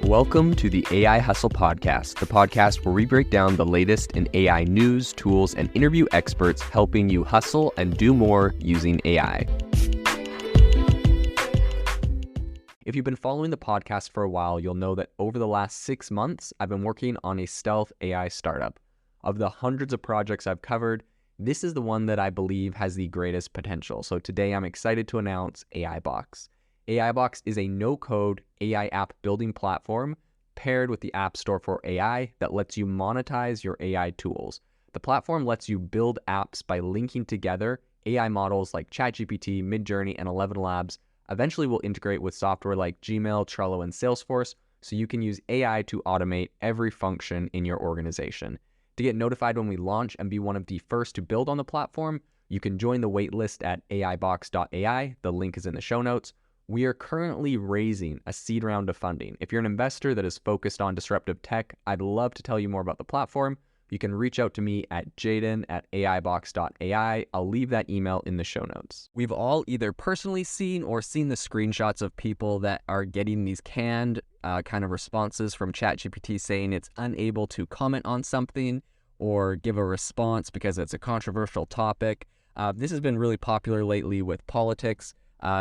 Welcome to the AI Hustle Podcast, the podcast where we break down the latest in AI news, tools, and interview experts helping you hustle and do more using AI. If you've been following the podcast for a while, you'll know that over the last 6 months, I've been working on a stealth AI startup. Of the hundreds of projects I've covered, this is the one that I believe has the greatest potential. So today I'm excited to announce AIBox. AIBox is a no-code AI app building platform paired with the App Store for AI that lets you monetize your AI tools. The platform lets you build apps by linking together AI models like ChatGPT, Midjourney, and 11 Labs. Eventually will integrate with software like Gmail, Trello, and Salesforce, so you can use AI to automate every function in your organization. To get notified when we launch and be one of the first to build on the platform, you can join the waitlist at aibox.ai. The link is in the show notes. We are currently raising a seed round of funding. If you're an investor that is focused on disruptive tech, I'd love to tell you more about the platform. You can reach out to me at jaden@aibox.ai. I'll leave that email in the show notes. We've all either personally seen or seen the screenshots of people that are getting these canned kind of responses from ChatGPT saying it's unable to comment on something or give a response because it's a controversial topic. This has been really popular lately with politics.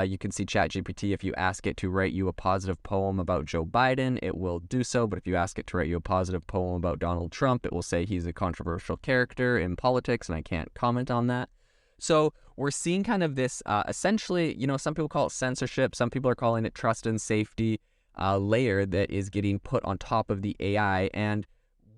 You can see ChatGPT, if you ask it to write you a positive poem about Joe Biden, it will do so. But if you ask it to write you a positive poem about Donald Trump, it will say he's a controversial character in politics, and I can't comment on that. So we're seeing kind of this, essentially, some people call it censorship. Some people are calling it trust and safety layer that is getting put on top of the AI. And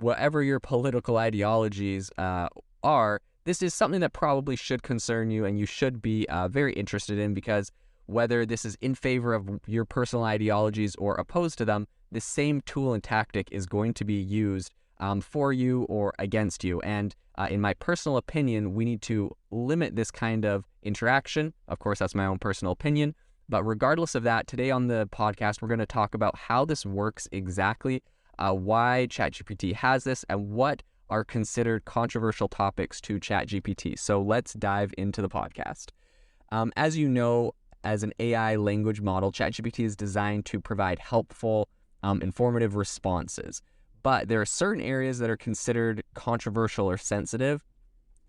whatever your political ideologies are, this is something that probably should concern you and you should be very interested in, because whether this is in favor of your personal ideologies or opposed to them, the same tool and tactic is going to be used for you or against you. And in my personal opinion, we need to limit this kind of interaction. Of course, that's my own personal opinion. But regardless of that, today on the podcast, we're going to talk about how this works exactly, why ChatGPT has this, and what are considered controversial topics to ChatGPT. So let's dive into the podcast. As you know, as an AI language model, ChatGPT is designed to provide helpful, informative responses. But there are certain areas that are considered controversial or sensitive.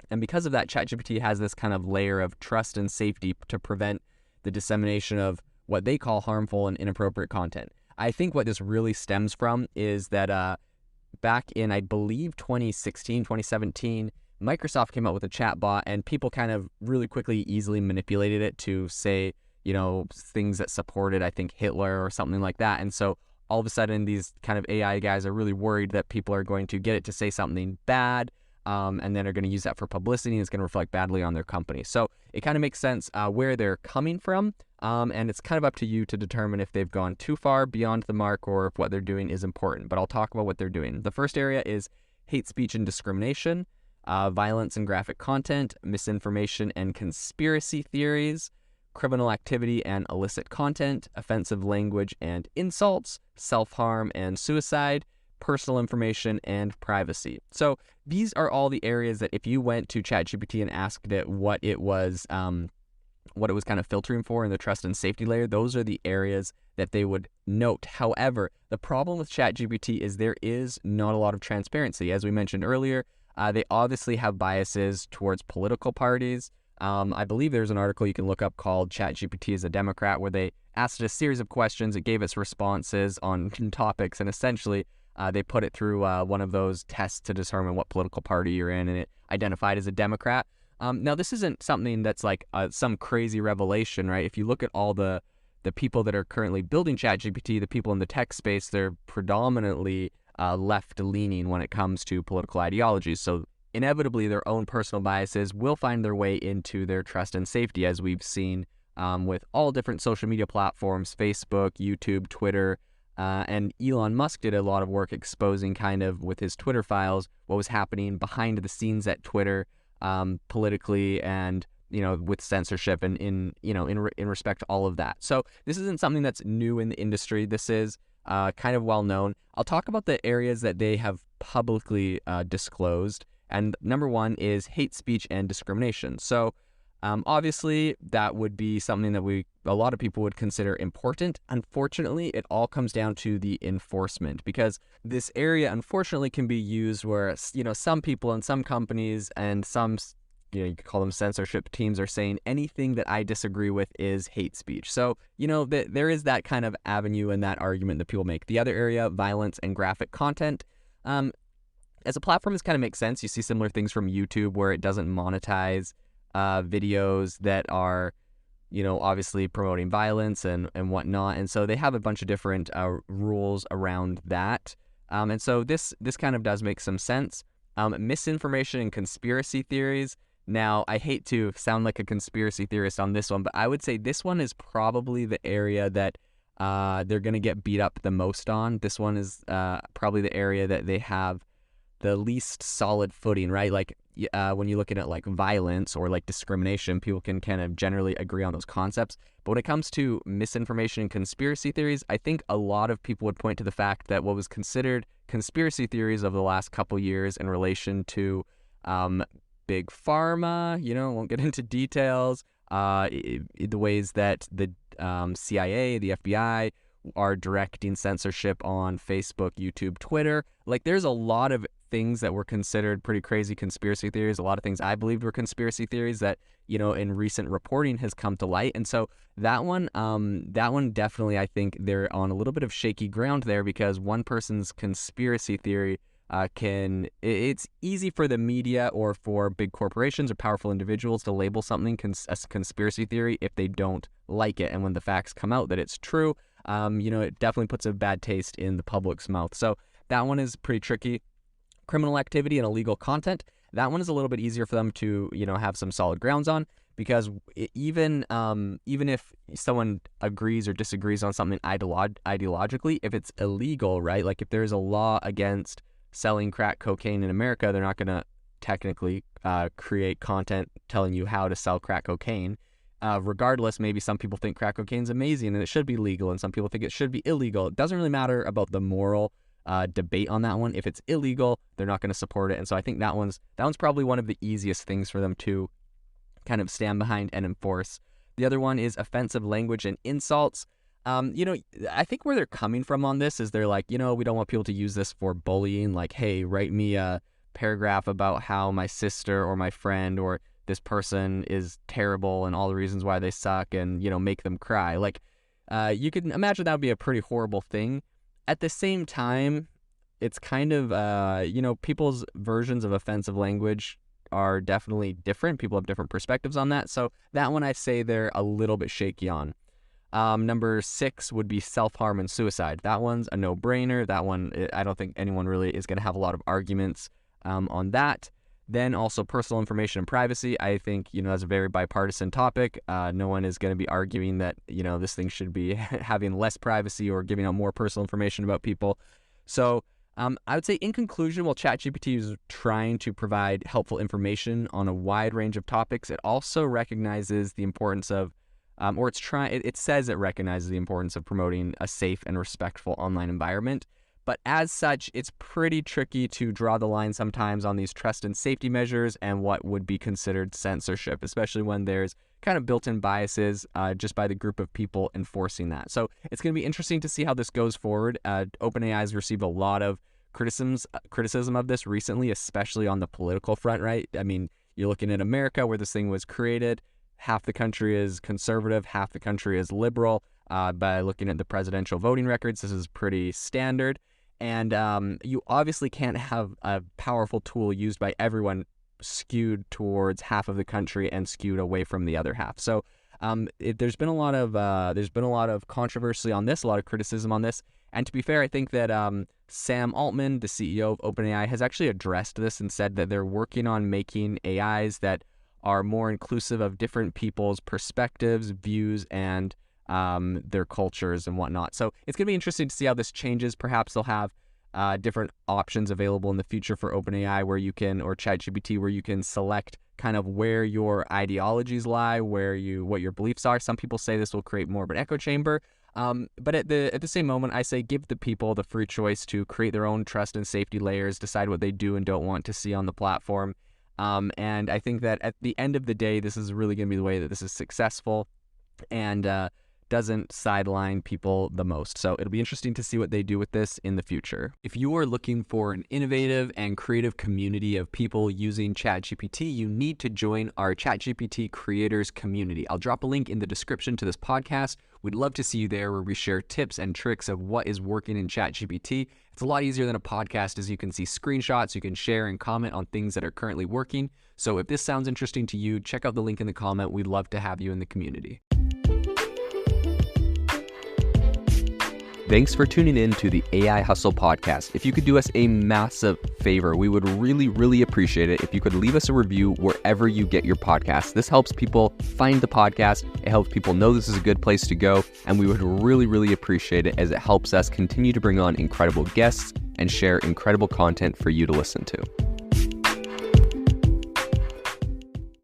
And because of that, ChatGPT has this kind of layer of trust and safety to prevent the dissemination of what they call harmful and inappropriate content. I think what this really stems from is that back in, I believe, 2016, 2017, Microsoft came out with a chatbot, and people kind of really quickly, easily manipulated it to say, things that supported, I think, Hitler or something like that. And so all of a sudden, these kind of AI guys are really worried that people are going to get it to say something bad, and then are going to use that for publicity, and it's going to reflect badly on their company. So it kind of makes sense where they're coming from, and it's kind of up to you to determine if they've gone too far beyond the mark or if what they're doing is important. But I'll talk about what they're doing. The first area is hate speech and discrimination, violence and graphic content, misinformation and conspiracy theories, criminal activity and illicit content, offensive language and insults, self-harm and suicide, personal information, and privacy. So these are all the areas that if you went to ChatGPT and asked it what it was kind of filtering for in the trust and safety layer, those are the areas that they would note. However, the problem with ChatGPT is there is not a lot of transparency. As we mentioned earlier, they obviously have biases towards political parties. I believe there's an article you can look up called ChatGPT is a Democrat, where they asked it a series of questions. It gave its responses on topics, and essentially they put it through one of those tests to determine what political party you're in, and it identified as a Democrat. Now, this isn't something that's like some crazy revelation, right? If you look at all the people that are currently building ChatGPT, the people in the tech space, they're predominantly left-leaning when it comes to political ideologies. So inevitably, their own personal biases will find their way into their trust and safety, as we've seen with all different social media platforms, Facebook, YouTube, Twitter, and Elon Musk did a lot of work exposing kind of with his Twitter files what was happening behind the scenes at Twitter, politically and with censorship and in respect to all of that. So this isn't something that's new in the industry. This is kind of well known. I'll talk about the areas that they have publicly disclosed, and number one is hate speech and discrimination. So Obviously, that would be something that a lot of people would consider important. Unfortunately, it all comes down to the enforcement, because this area, unfortunately, can be used where, some people and some companies and some, you could call them censorship teams, are saying anything that I disagree with is hate speech. So, there is that kind of avenue and that argument that people make. The other area, violence and graphic content. As a platform, this kind of makes sense. You see similar things from YouTube where it doesn't monetize videos that are, obviously promoting violence and whatnot. And so they have a bunch of different rules around that. And so this kind of does make some sense. Misinformation and conspiracy theories. Now, I hate to sound like a conspiracy theorist on this one, but I would say this one is probably the area that they're going to get beat up the most on. This one is probably the area that they have the least solid footing, right? Like when you're looking at like violence or like discrimination, people can kind of generally agree on those concepts. But when it comes to misinformation and conspiracy theories, I think a lot of people would point to the fact that what was considered conspiracy theories over the last couple years in relation to big pharma, won't get into details, the ways that the CIA, the FBI are directing censorship on Facebook, YouTube, Twitter. Like, there's a lot of things that were considered pretty crazy conspiracy theories, a lot of things I believed were conspiracy theories that, in recent reporting has come to light. And so that one definitely, I think they're on a little bit of shaky ground there, because one person's conspiracy theory it's easy for the media or for big corporations or powerful individuals to label something as conspiracy theory if they don't like it. And when the facts come out that it's true, it definitely puts a bad taste in the public's mouth. So that one is pretty tricky. Criminal activity and illegal content. That one is a little bit easier for them to, have some solid grounds on, because even if someone agrees or disagrees on something ideologically, if it's illegal, right? Like if there's a law against selling crack cocaine in America, they're not going to technically create content telling you how to sell crack cocaine. Regardless, maybe some people think crack cocaine is amazing and it should be legal, and some people think it should be illegal. It doesn't really matter about the moral debate on that one. If it's illegal, they're not going to support it. And so I think that one's probably one of the easiest things for them to kind of stand behind and enforce. The other one is offensive language and insults. I think where they're coming from on this is they're like, we don't want people to use this for bullying. Like, hey, write me a paragraph about how my sister or my friend or this person is terrible and all the reasons why they suck, and, make them cry. Like, you can imagine that would be a pretty horrible thing. At the same time, it's kind of, people's versions of offensive language are definitely different. People have different perspectives on that. So that one I say they're a little bit shaky on. Number 6 would be self-harm and suicide. That one's a no-brainer. That one, I don't think anyone really is going to have a lot of arguments on that. Then also personal information and privacy. I think, that's a very bipartisan topic. No one is going to be arguing that, this thing should be having less privacy or giving out more personal information about people. So I would say in conclusion, while ChatGPT is trying to provide helpful information on a wide range of topics, it also recognizes the importance of it says it recognizes the importance of promoting a safe and respectful online environment. But as such, it's pretty tricky to draw the line sometimes on these trust and safety measures and what would be considered censorship, especially when there's kind of built-in biases just by the group of people enforcing that. So it's going to be interesting to see how this goes forward. OpenAI has received a lot of criticism of this recently, especially on the political front, right? I mean, you're looking at America where this thing was created. Half the country is conservative, half the country is liberal. By looking at the presidential voting records, this is pretty standard. And you obviously can't have a powerful tool used by everyone skewed towards half of the country and skewed away from the other half. So there's been a lot of controversy on this, a lot of criticism on this. And to be fair, I think that Sam Altman, the CEO of OpenAI, has actually addressed this and said that they're working on making AIs that are more inclusive of different people's perspectives, views, and their cultures and whatnot. So it's going to be interesting to see how this changes. Perhaps they'll have different options available in the future for OpenAI or ChatGPT, where you can select kind of where your ideologies lie, what your beliefs are. Some people say this will create more of an echo chamber. But at the same moment, I say give the people the free choice to create their own trust and safety layers, decide what they do and don't want to see on the platform. And I think that at the end of the day, this is really going to be the way that this is successful and doesn't sideline people the most. So it'll be interesting to see what they do with this in the future. If you are looking for an innovative and creative community of people using ChatGPT, you need to join our ChatGPT creators community. I'll drop a link in the description to this podcast. We'd love to see you there, where we share tips and tricks of what is working in ChatGPT. It's a lot easier than a podcast, as you can see screenshots, you can share and comment on things that are currently working. So if this sounds interesting to you, check out the link in the comment. We'd love to have you in the community. Thanks for tuning in to the AI Hustle podcast. If you could do us a massive favor, we would really appreciate it if you could leave us a review wherever you get your podcasts. This helps people find the podcast. It helps people know this is a good place to go. And we would really appreciate it, as it helps us continue to bring on incredible guests and share incredible content for you to listen to.